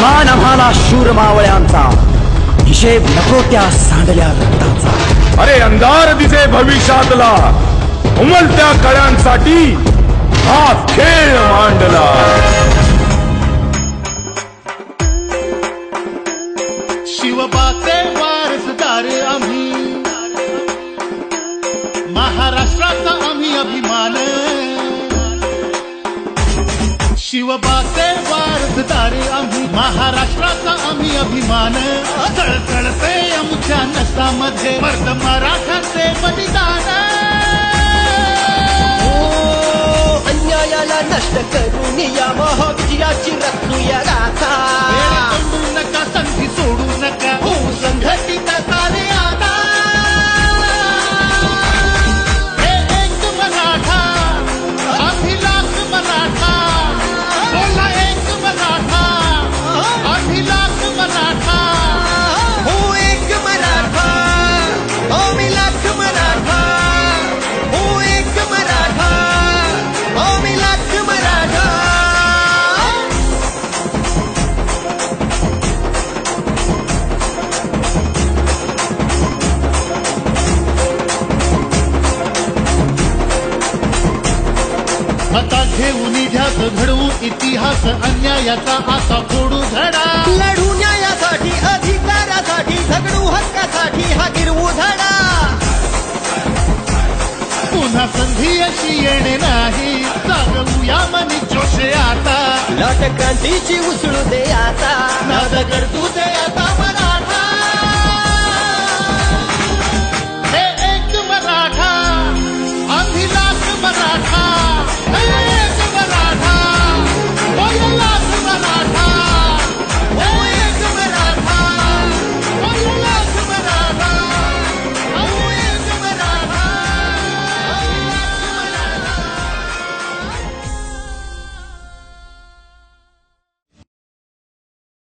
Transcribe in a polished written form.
अभिमान आम्हाला शूर मावळ्यांचा, हिशेब नको त्या सांडल्या रक्ताचा. अरे अंधार दिसे भविष्यातला, उमलत्या कळ्यांसाठी हा खेळ मांडला. शिवबाचे वारसदार आम्ही, महाराष्ट्राचा आम्ही अभिमान. शिवबाचे वारसदार आम्ही, महाराष्ट्राचा आम्ही अभिमान. तळतळते आमच्या नसामध्ये मर्द मराठाचे बलिदान. अन्यायाला नष्ट करून या महाविजयाची रचूया गाथा. सोडू नका, संधी सोडू नका, हो संघटित सारे आता. हे एक मराठा, अभिलाष मराठा. बोला एक मराठा, अभिलाष मराठा. हो एक मराठा, अभिलाष मराठा. हो एक मराठा, अभिलाष मराठा. आता घेऊन ध्यास घडवू इतिहास, अन्यायाचा असा फोडू धडा. लढू न्यायासाठी, अधिकारासाठी, झगडू हक्कासाठी, हा गिरवू धडा. पुन्हा संधी अशी येणे नाही, जागवूया मनी जोशे आता. लाट क्रांतीची उसळू दे आता, नाद करतू दे आता.